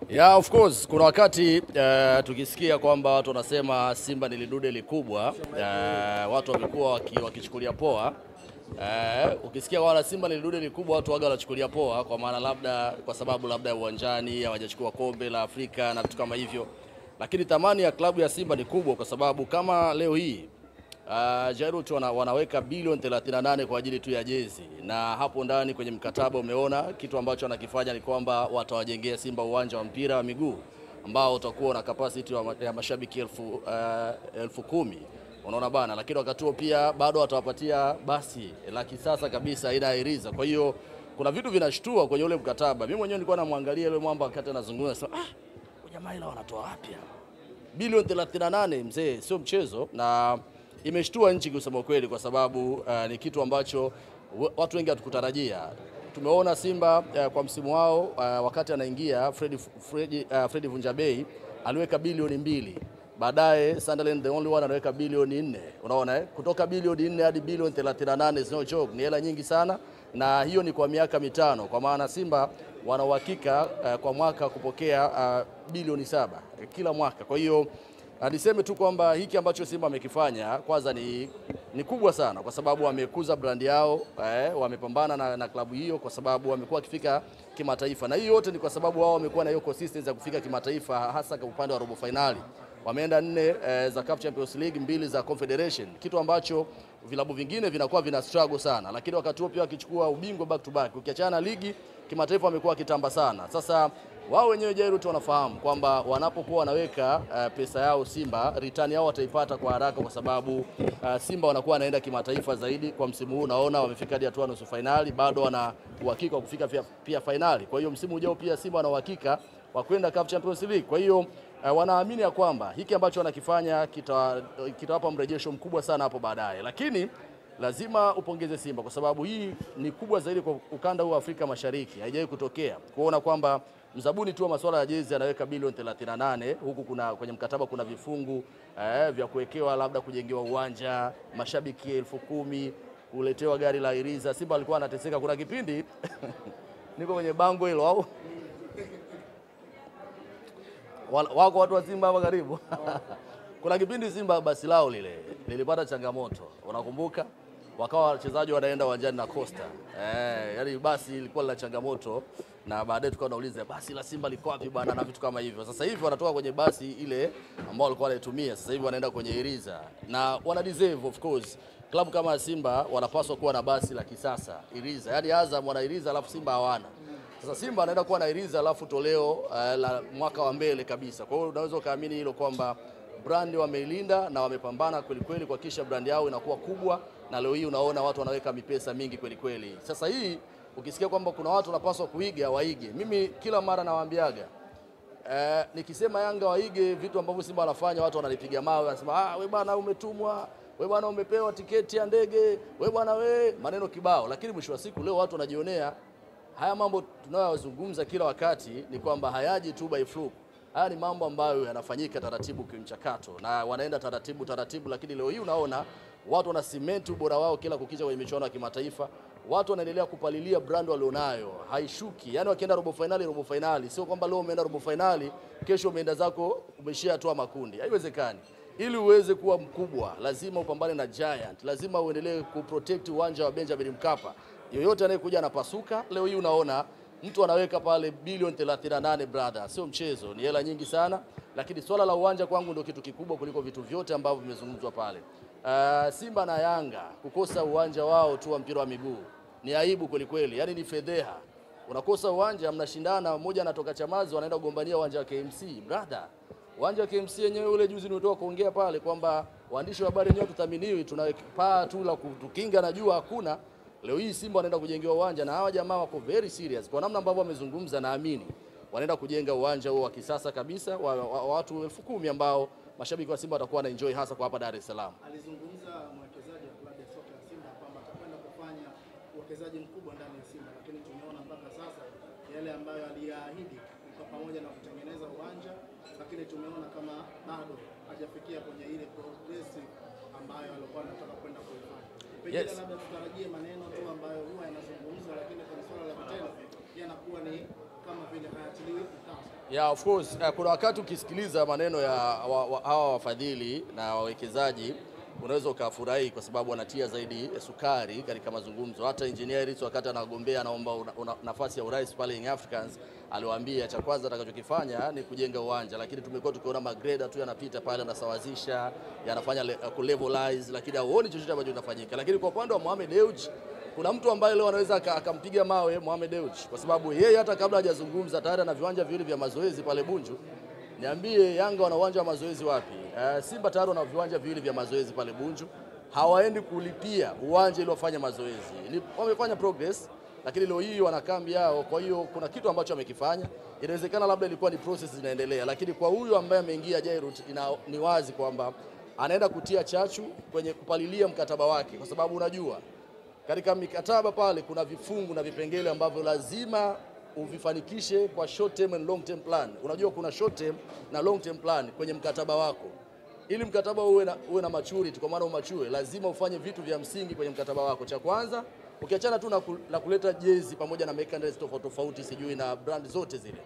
Yeah, of course, kuna wakati tukisikia kwamba watu wanasema Simba ni lidude likubwa, watu wamekuwa wakichukulia poa. Ukisikia wala Simba ni lidude likubwa, watu waga wanachukulia poa kwa maana labda kwa sababu labda uwanjani hawajachukua kombe la Afrika na vitu kama hivyo. Lakini thamani ya klabu ya Simba ni kubwa kwa sababu kama leo hii Jairut wanaweka bilioni 38 kwa ajili tu ya jezi, na hapo ndani kwenye mkataba umeona kitu ambacho wanakifanya ni kwamba watawajengea Simba uwanja wa mpira wa miguu ambao utakuwa na capacity ya mashabiki 10,000. Unaona bana, lakini wakati huo pia bado watawapatia basi la kisasa kabisa aina ya Iriza. Kwa hiyo kuna vitu vinashtua kwenye ule mkataba. Mimi mwenyewe nilikuwa namwangalia yule mwamba wakati anazungumza, sasa jamaa ila wanatoa wapi hapa? Bilioni 38 mzee, sio mchezo, na imeshtua nchi kusema kweli kwa sababu ni kitu ambacho watu wengi hatukutarajia. Tumeona Simba kwa msimu wao wakati anaingia Fred Vunjabei aliweka bilioni 2. Baadaye Sunderland the only one anaweka bilioni 4. Unaona kutoka bilioni 4 hadi bilioni 38 is no joke, ni hela nyingi sana, na hiyo ni kwa miaka 5, kwa maana Simba wana uhakika kwa mwaka kupokea bilioni 7 kila mwaka. Kwa hiyo niseme tu kwamba hiki ambacho Simba amekifanya kwanza ni kubwa sana kwa sababu wamekuza brand yao, wamepambana na klabu hiyo kwa sababu wamekuwa wakifika kimataifa, na hiyo yote ni kwa sababu wao wamekuwa na hiyo consistency ya kufika kimataifa, hasa kwa upande wa robo finali. Wameenda 4 za Cup Champions League, 2 za Confederation, kitu ambacho vilabu vingine vinakuwa vina struggle sana, lakini wakati huo pia wakichukua ubingwa back to back. Ukiachana na ligi, kimataifa wamekuwa kitamba sana. Sasa wao wenyewe Jairut wanafahamu kwamba wanapokuwa wanaweka pesa yao Simba, return yao wataipata kwa haraka kwa sababu Simba wanakuwa wanaenda kimataifa zaidi. Kwa msimu huu naona wamefika hadi hatua nusu finali, bado wana uhakika wa kufika pia finali. Kwa hiyo msimu ujao pia Simba wana uhakika wa kwenda Cup Champions League. Kwa hiyo wanaamini ya kwamba hiki ambacho wanakifanya kitawapa mrejesho mkubwa sana hapo baadaye. Lakini lazima upongeze Simba kwa sababu hii ni kubwa zaidi kwa ukanda huu wa Afrika Mashariki. Haijawahi kutokea kuona kwamba mzabuni tu wa masuala ya jezi anaweka bilioni 38, huku kwenye mkataba kuna vifungu vya kuwekewa labda kujengewa uwanja, mashabiki 10,000, kuletewa gari la Iriza. Simba alikuwa anateseka, kuna kipindi niko kwenye bango hilo au wako watu wa Simba hapa karibu. Kuna kipindi Simba basi lao lilipata changamoto, unakumbuka? Wakawa wachezaji wanaenda uwanjani na Costa. Yaani basi ilikuwa la changamoto, na baadaye tukawa tunauliza basi la Simba liko wapi bwana na vitu kama hivyo. Sasa hivi wanatoka kwenye basi ile ambao walikuwa wanaitumia, sasa hivi wanaenda kwenye Iriza, na wana deserve of course. Klabu kama Simba wanapaswa kuwa na basi la kisasa Iriza. Yaani Azam wana Iriza alafu Simba hawana. Sasa Simba anaenda kuwa na Iriza alafu toleo la mwaka wa mbele kabisa. Kwa hiyo unaweza kaamini hilo kwamba brand wameilinda na wamepambana kweli kweli kuhakikisha brand yao inakuwa kubwa, na leo hii unaona watu wanaweka mipesa mingi kweli kweli. Sasa hii ukisikia kwamba kuna watu wanapaswa kuiga, waige. Mimi kila mara nawaambiaga nikisema Yanga waige vitu ambavyo Simba wanafanya, watu wananipiga mawe, wanasema wewe bwana umetumwa, wewe bwana umepewa tiketi ya ndege, wewe bwana maneno kibao. Lakini mwisho wa siku leo watu wanajionea haya mambo tunayozungumza kila wakati ni kwamba hayaji tu by fluke. Haya ni mambo ambayo yanafanyika taratibu kimchakato na wanaenda taratibu, lakini leo hii unaona watu wana cement ubora wao kila kukicha kwenye michuano ya kimataifa. Watu wanaendelea kupalilia brand walionayo, haishuki. Yaani wakienda robo finali, sio kwamba leo umeenda robo finali, kesho umeenda zako umeshia hatua makundi. Haiwezekani. Ili uweze kuwa mkubwa, lazima upambane na giant, lazima uendelee kuprotect uwanja wa Benjamin Mkapa. Yoyote anayekuja anapasuka. Leo hii unaona mtu anaweka pale bilioni 38 brother, sio mchezo, ni hela nyingi sana, lakini swala la uwanja kwangu ndio kitu kikubwa kuliko vitu vyote ambavyo vimezungumzwa pale. Simba na Yanga kukosa uwanja wao tu wa mpira wa miguu ni aibu kweli kweli, yani ni fedheha. Unakosa uwanja, mnashindana, mmoja anatoka Chamazi wanaenda kugombania uwanja wa KMC brother. Uwanja wa KMC yenyewe ule juzi nimetoka kuongea pale kwamba waandishi wa habari wenyewe tuthaminiwi, tunapaa tu la kutukinga na jua hakuna. Leo hii Simba wanaenda kujengewa uwanja, na hawa jamaa wako very serious. Kwa namna ambavyo wamezungumza, naamini wanaenda kujenga uwanja huo wa kisasa kabisa wa watu 10,000 ambao mashabiki wa Simba watakuwa na enjoy, hasa kwa hapa Dar es Salaam. Alizungumza mwekezaji wa klabu ya soka ya Simba kwamba atakwenda kufanya uwekezaji mkubwa ndani ya Simba, lakini tumeona mpaka sasa yale ambayo aliyaahidi kwa pamoja na kutengeneza uwanja, lakini tumeona kama bado hajafikia kwenye ile progressive ambayo alikuwa anataka kwenda kuifanya. Pengine labda tutarajie maneno tu ambayo huwa yanazungumzwa, lakini kwa swala la vitendo yanakuwa ni kama vile hayatiliwi mkazo. Yeah, of course. Kuna wakati ukisikiliza maneno ya hawa wafadhili na wawekezaji unaweza ukafurahi kwa sababu wanatia zaidi sukari katika mazungumzo. Hata engineers wakati anagombea anaomba nafasi ya urais pale Young Africans aliwaambia cha kwanza atakachokifanya ni kujenga uwanja, lakini tumekuwa tukiona magreda tu yanapita pale yanasawazisha, yanafanya kulevelize, lakini haoni chochote ambacho kinafanyika. Lakini kwa upande wa Mohamed Dewji kuna mtu ambaye leo anaweza akampiga mawe Mohamed Dewji kwa sababu yeye hata kabla hajazungumza tayari ana viwanja viwili vya mazoezi pale Bunju. Niambie Yanga wana uwanja wa mazoezi wapi? Simba tayari wana viwanja viwili vya mazoezi pale Bunju. Hawaendi kulipia uwanja ili wafanye mazoezi. Wamefanya progress lakini leo hii wana kambi yao, kwa hiyo kuna kitu ambacho amekifanya. Inawezekana labda ilikuwa ni process zinaendelea, lakini kwa huyu ambaye ameingia Jairut ni wazi kwamba anaenda kutia chachu kwenye kupalilia mkataba wake, kwa sababu unajua katika mikataba pale kuna vifungu na vipengele ambavyo lazima uvifanikishe kwa short term and long term plan. Unajua kuna short term na long term plan kwenye mkataba wako. Ili mkataba uwe na maturity, kwa maana umachue, lazima ufanye vitu vya msingi kwenye mkataba wako. Cha kwanza, ukiachana tu na kuleta jezi pamoja na merchandise tofauti sijui na brand zote zile,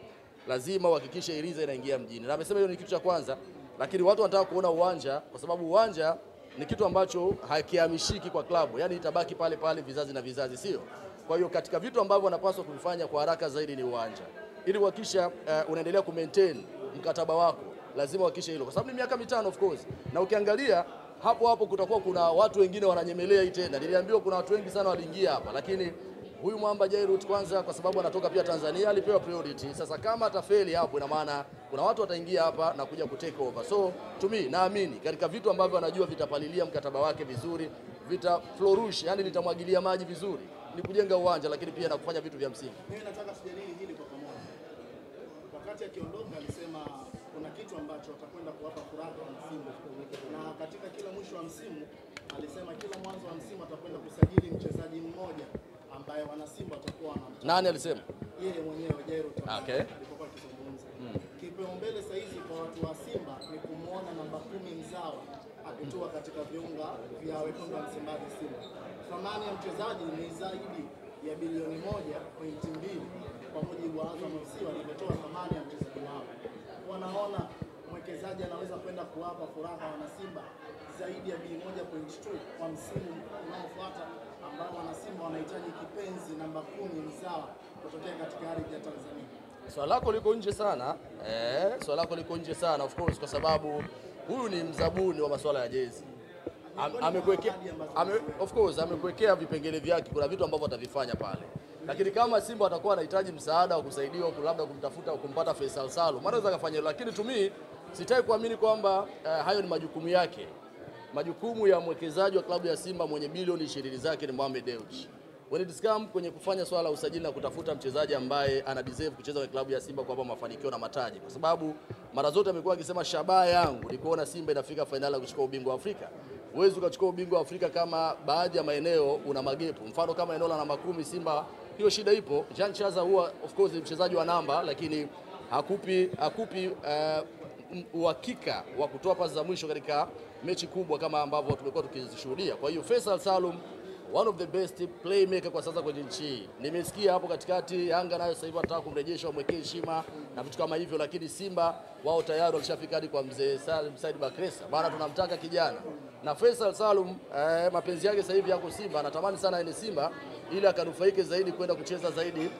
lazima uhakikishe iriza inaingia mjini. Na amesema hiyo ni kitu cha kwanza, lakini watu wanataka kuona uwanja kwa sababu uwanja ni kitu ambacho hakihamishiki kwa klabu. Yaani itabaki pale pale vizazi na vizazi, sio? Kwa hiyo katika vitu ambavyo wanapaswa kuvifanya kwa haraka zaidi ni uwanja. Ili kuhakikisha unaendelea kumaintain mkataba wako, lazima uhakikishe hilo. Kwa sababu ni miaka 5 of course. Na ukiangalia hapo kutakuwa kuna watu wengine wananyemelea hii tena. Niliambiwa kuna watu wengi sana waliingia hapa, lakini huyu mwamba Jairut kwanza kwa sababu anatoka pia Tanzania alipewa priority. Sasa kama atafeli hapo ina maana kuna watu wataingia hapa na kuja kutake over. So to me naamini katika vitu ambavyo anajua vitapalilia mkataba wake vizuri, flourish, yani vitamwagilia maji vizuri, ni kujenga uwanja lakini pia na kufanya vitu vya msingi. Mimi nataka sijadili hili kwa pamoja. Wakati akiondoka alisema kuna kitu ambacho atakwenda kuwapa furaha kwa Simba. Na katika kila mwisho wa msimu alisema kila mwanzo wa msimu atakwenda kusajili mchezaji mmoja ambaye wana Simba watakuwa wanamtaka. Nani alisema? Yeye mwenyewe Jairut. Okay. Alipokuwa akizungumza. Kipaumbele sasa hivi kwa watu wa Simba ni kumuona namba 10 mzawa akitua katika viunga vya wekundu wa Msimbazi Simba. Thamani ya mchezaji ni zaidi ya bilioni 1.2 kwa mujibu wa Azam FC walivyotoa thamani ya mchezaji wao. Wanaona mwekezaji anaweza kwenda kuwapa furaha wana Simba zaidi ya bilioni 1.2 kwa msimu unaofuata ambao wana Simba wanahitaji kipenzi namba 10 mzawa kutokea katika ardhi ya Tanzania. Swala lako liko nje sana. Swala lako liko nje sana of course kwa sababu huyu ni mzabuni wa masuala ya jezi. Amekuwekea vipengele vyake, kuna vitu ambavyo atavifanya pale. Lakini kama Simba watakuwa wanahitaji msaada wa kusaidiwa labda kumtafuta au kumpata Faisal Salum, anaweza kufanya, lakini to me sitaki kuamini kwamba hayo ni majukumu yake. Majukumu ya mwekezaji wa klabu ya Simba mwenye bilioni 20 zake ni Mohamed Dewji. When it comes kwenye kufanya swala la usajili na kutafuta mchezaji ambaye ana deserve kucheza kwa klabu ya Simba kwa mafanikio na mataji, kwa sababu mara zote amekuwa akisema shabaha yangu ni kuona Simba inafika finali ya kuchukua ubingwa wa Afrika. Huwezi ukachukua ubingwa wa Afrika kama baadhi ya maeneo una magepu. Mfano kama eneo la namba 10 Simba, hiyo shida ipo. Jean Chaza huwa of course ni mchezaji wa namba, lakini hakupi uhakika wa kutoa pasi za mwisho katika mechi kubwa kama ambavyo tumekuwa tukizishuhudia. Kwa hiyo Faisal Salum one of the best playmaker kwa sasa kwenye nchi. Nimesikia hapo katikati Yanga nayo sasa hivi wanataka kumrejesha umwekee heshima na vitu kama hivyo, lakini Simba wao tayari walishafika hadi kwa mzee Said Bakresa. Bana tunamtaka kijana. Na Faisal Salum mapenzi yake sasa hivi yako Simba, anatamani sana aende Simba ili akanufaike zaidi kwenda kucheza zaidi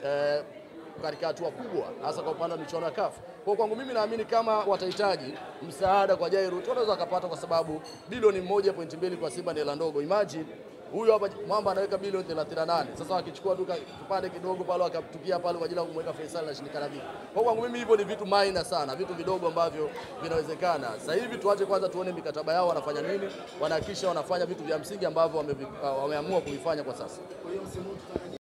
katika hatua kubwa hasa kwa upande wa michuano ya CAF. Kwa kwangu mimi naamini kama watahitaji msaada kwa Jairut wanaweza kupata, kwa sababu bilioni 1.2 kwa Simba ni hela ndogo. Imagine huyu hapa mwamba anaweka bilioni 38. Sasa wakichukua tu kipande kidogo pale wakatupia pale kwa ajili ya kumweka Faisal na shindikana vipi. Kwa kwangu mimi hivyo ni vitu minor sana, vitu vidogo ambavyo vinawezekana. Sasa hivi tuache kwanza tuone mikataba yao wanafanya nini, wanahakikisha wanafanya vitu vya msingi ambavyo wameamua kuvifanya kwa sasa. Kwa hiyo msimu tutarajia